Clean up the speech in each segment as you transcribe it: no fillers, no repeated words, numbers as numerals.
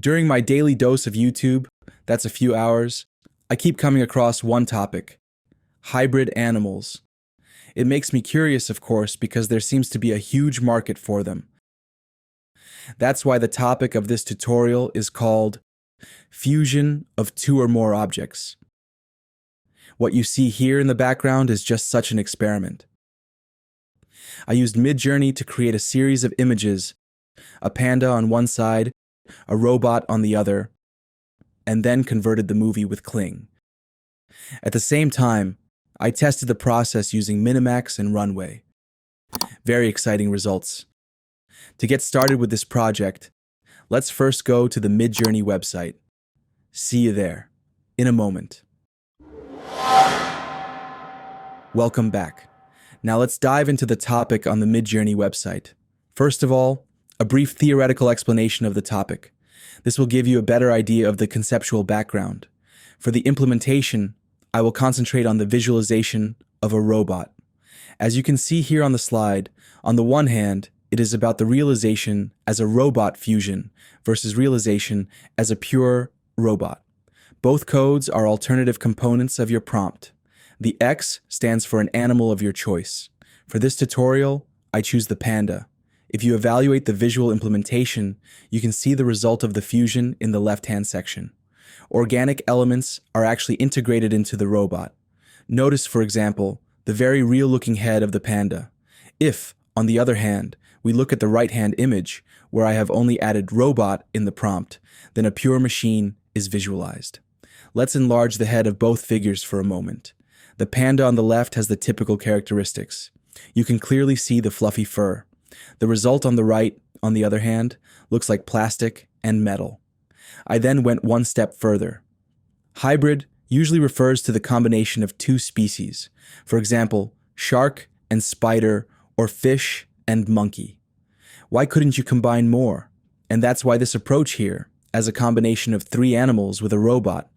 During my daily dose of YouTube, that's a few hours, I keep coming across one topic: hybrid animals. It makes me curious, of course, because there seems to be a huge market for them. That's why the topic of this tutorial is called fusion of two or more objects. What you see here in the background is just such an experiment. I used Midjourney to create a series of images, a panda on one side, a robot on the other, and then converted the movie with Kling. At the same time, I tested the process using Minimax and Runway. Very exciting results. To get started with this project, let's first go to the Midjourney website. See you there, in a moment. Welcome back. Now let's dive into the topic on the Midjourney website. First of all, a brief theoretical explanation of the topic. This will give you a better idea of the conceptual background. For the implementation, I will concentrate on the visualization of a robot. As you can see here on the slide, on the one hand, it is about the realization as a robot fusion versus realization as a pure robot. Both codes are alternative components of your prompt. The X stands for an animal of your choice. For this tutorial, I choose the panda. If you evaluate the visual implementation, you can see the result of the fusion in the left-hand section. Organic elements are actually integrated into the robot. Notice, for example, the very real-looking head of the panda. If, on the other hand, we look at the right-hand image, where I have only added robot in the prompt, then a pure machine is visualized. Let's enlarge the head of both figures for a moment. The panda on the left has the typical characteristics. You can clearly see the fluffy fur. The result on the right, on the other hand, looks like plastic and metal. I then went one step further. Hybrid usually refers to the combination of two species. For example, shark and spider, or fish and monkey. Why couldn't you combine more? And that's why this approach here, as a combination of three animals with a robot.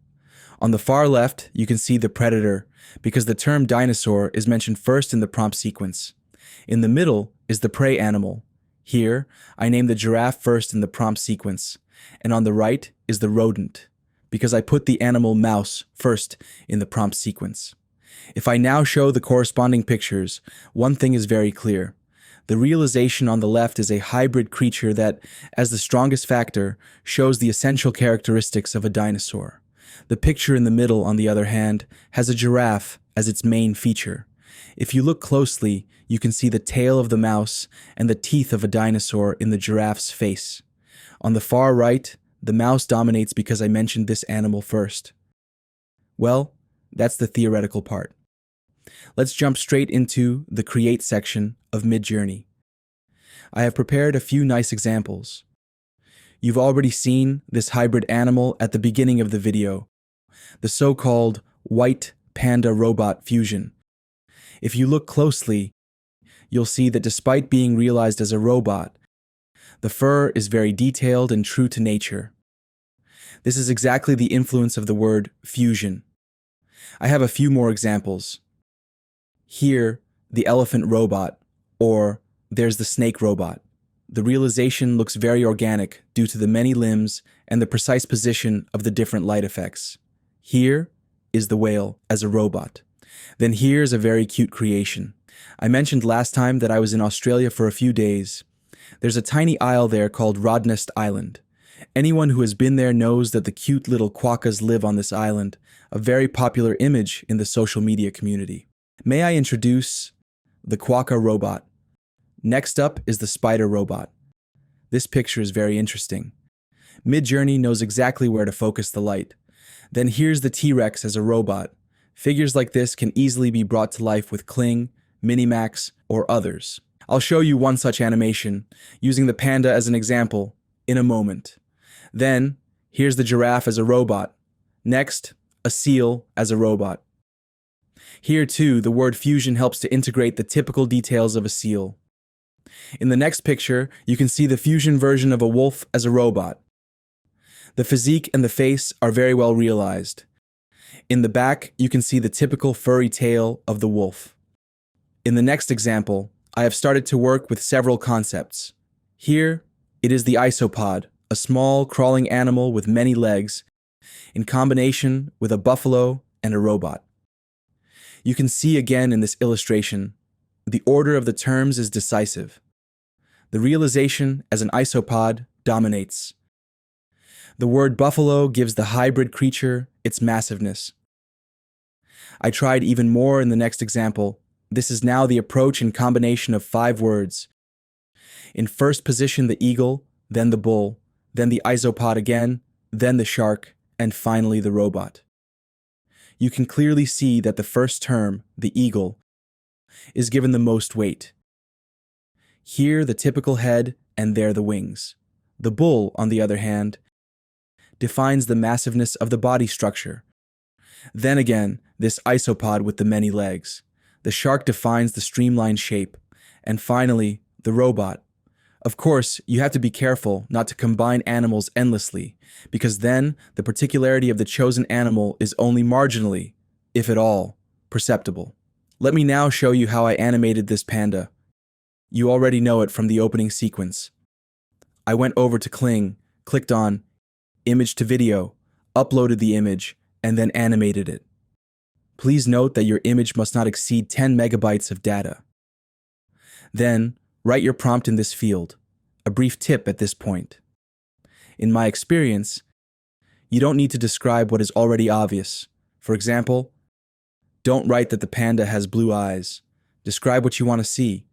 On the far left, you can see the predator, because the term dinosaur is mentioned first in the prompt sequence. In the middle is the prey animal. Here, I name the giraffe first in the prompt sequence, and on the right is the rodent, because I put the animal mouse first in the prompt sequence. If I now show the corresponding pictures, one thing is very clear. The realization on the left is a hybrid creature that, as the strongest factor, shows the essential characteristics of a dinosaur. The picture in the middle, on the other hand, has a giraffe as its main feature. If you look closely, you can see the tail of the mouse and the teeth of a dinosaur in the giraffe's face. On the far right, the mouse dominates because I mentioned this animal first. Well, that's the theoretical part. Let's jump straight into the Create section of Midjourney. I have prepared a few nice examples. You've already seen this hybrid animal at the beginning of the video, the so-called white panda robot fusion. If you look closely, you'll see that despite being realized as a robot, the fur is very detailed and true to nature. This is exactly the influence of the word fusion. I have a few more examples. Here, the elephant robot, or there's the snake robot. The realization looks very organic due to the many limbs and the precise position of the different light effects. Here is the whale as a robot. Then here's a very cute creation. I mentioned last time that I was in Australia for a few days. There's a tiny isle there called Rodnest Island. Anyone who has been there knows that the cute little quokkas live on this island, a very popular image in the social media community. May I introduce the quokka robot. Next up is the spider robot. This picture is very interesting. Midjourney knows exactly where to focus the light. Then here's the T-Rex as a robot. Figures like this can easily be brought to life with Kling, Minimax, or others. I'll show you one such animation, using the panda as an example, in a moment. Then, here's the giraffe as a robot. Next, a seal as a robot. Here too, the word fusion helps to integrate the typical details of a seal. In the next picture, you can see the fusion version of a wolf as a robot. The physique and the face are very well realized. In the back, you can see the typical furry tail of the wolf. In the next example, I have started to work with several concepts. Here, it is the isopod, a small, crawling animal with many legs, in combination with a buffalo and a robot. You can see again in this illustration, the order of the terms is decisive. The realization as an isopod dominates. The word buffalo gives the hybrid creature its massiveness. I tried even more in the next example. This is now the approach in combination of 5 words. In first position, the eagle, then the bull, then the isopod again, then the shark, and finally the robot. You can clearly see that the first term, the eagle, is given the most weight. Here the typical head, and there the wings. The bull, on the other hand, defines the massiveness of the body structure. Then again, this isopod with the many legs. The shark defines the streamlined shape. And finally, the robot. Of course, you have to be careful not to combine animals endlessly, because then the particularity of the chosen animal is only marginally, if at all, perceptible. Let me now show you how I animated this panda. You already know it from the opening sequence. I went over to Kling, clicked on Image to Video, uploaded the image, and then animated it. Please note that your image must not exceed 10 megabytes of data. Then, write your prompt in this field. A brief tip at this point. In my experience, you don't need to describe what is already obvious. For example, don't write that the panda has blue eyes. Describe what you want to see.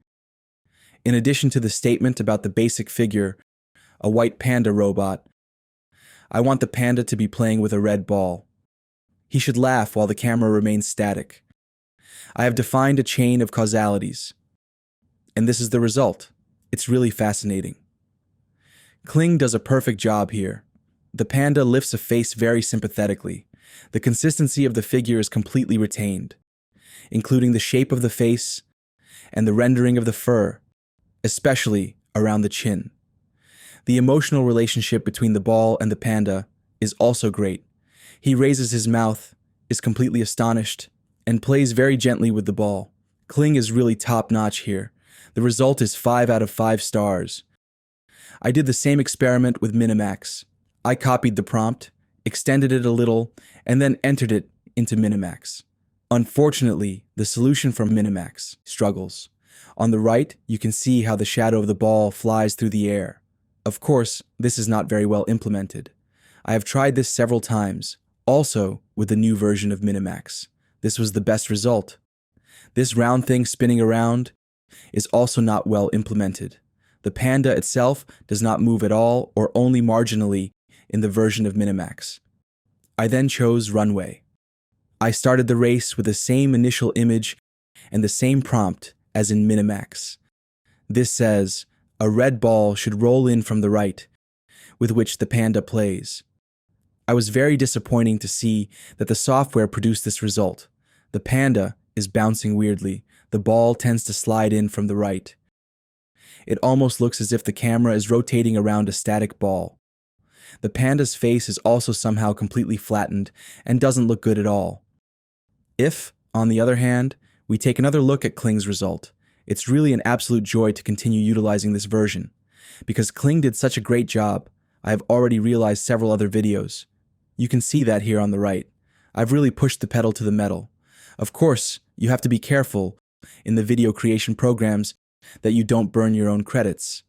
In addition to the statement about the basic figure, a white panda robot, I want the panda to be playing with a red ball. He should laugh while the camera remains static. I have defined a chain of causalities. And this is the result. It's really fascinating. Kling does a perfect job here. The panda lifts a face very sympathetically. The consistency of the figure is completely retained, including the shape of the face and the rendering of the fur, especially around the chin. The emotional relationship between the ball and the panda is also great. He raises his mouth, is completely astonished, and plays very gently with the ball. Kling is really top-notch here. The result is 5 out of 5 stars. I did the same experiment with Minimax. I copied the prompt, extended it a little, and then entered it into Minimax. Unfortunately, the solution from Minimax struggles. On the right, you can see how the shadow of the ball flies through the air. Of course, this is not very well implemented. I have tried this several times, also with the new version of Minimax. This was the best result. This round thing spinning around is also not well implemented. The panda itself does not move at all or only marginally in the version of Minimax. I then chose Runway. I started the race with the same initial image and the same prompt as in Minimax. This says, a red ball should roll in from the right, with which the panda plays. I was very disappointing to see that the software produced this result. The panda is bouncing weirdly. The ball tends to slide in from the right. It almost looks as if the camera is rotating around a static ball. The panda's face is also somehow completely flattened and doesn't look good at all. If, on the other hand, we take another look at Kling's result, it's really an absolute joy to continue utilizing this version. Because Kling did such a great job, I have already realized several other videos. You can see that here on the right. I've really pushed the pedal to the metal. Of course, you have to be careful in the video creation programs that you don't burn your own credits.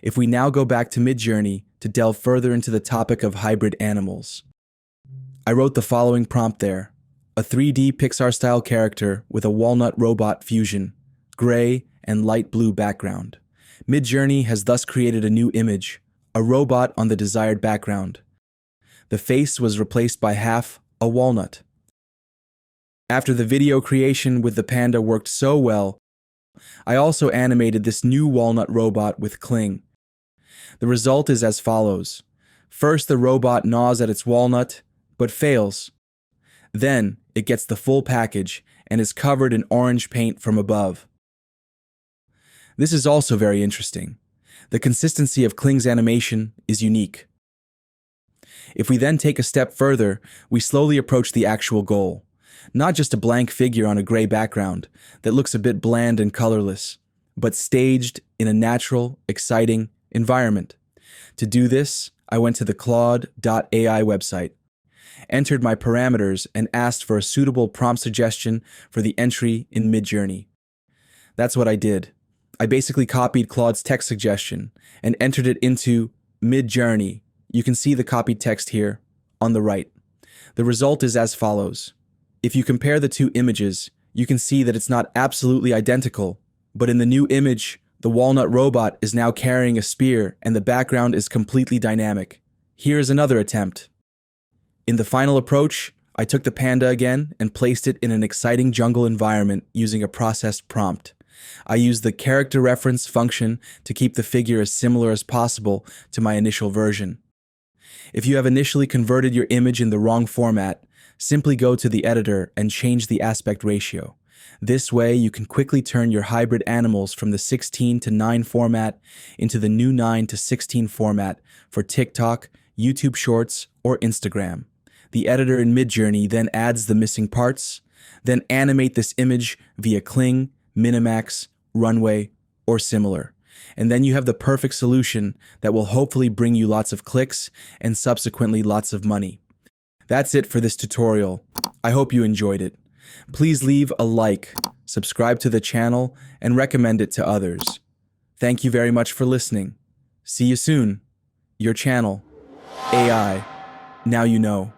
If we now go back to Midjourney to delve further into the topic of hybrid animals, I wrote the following prompt there. A 3D Pixar-style character with a walnut robot fusion, gray and light blue background. Midjourney has thus created a new image, a robot on the desired background. The face was replaced by half a walnut. After the video creation with the panda worked so well, I also animated this new walnut robot with Kling. The result is as follows. First, the robot gnaws at its walnut, but fails. Then, it gets the full package and is covered in orange paint from above. This is also very interesting. The consistency of Kling's animation is unique. If we then take a step further, we slowly approach the actual goal. Not just a blank figure on a gray background that looks a bit bland and colorless, but staged in a natural, exciting environment. To do this, I went to the Claude.ai website, entered my parameters, and asked for a suitable prompt suggestion for the entry in Midjourney. That's what I did. I basically copied Claude's text suggestion and entered it into Midjourney. You can see the copied text here on the right. The result is as follows. If you compare the two images, you can see that it's not absolutely identical, but in the new image, the walnut robot is now carrying a spear and the background is completely dynamic. Here's another attempt. In the final approach, I took the panda again and placed it in an exciting jungle environment using a processed prompt. I used the character reference function to keep the figure as similar as possible to my initial version. If you have initially converted your image in the wrong format, simply go to the editor and change the aspect ratio. This way, you can quickly turn your hybrid animals from the 16:9 format into the new 9:16 format for TikTok, YouTube Shorts, or Instagram. The editor in Midjourney then adds the missing parts, then animate this image via Kling, Minimax, Runway, or similar. And then you have the perfect solution that will hopefully bring you lots of clicks and subsequently lots of money. That's it for this tutorial. I hope you enjoyed it. Please leave a like, subscribe to the channel, and recommend it to others. Thank you very much for listening. See you soon. Your channel, AI. Now you know.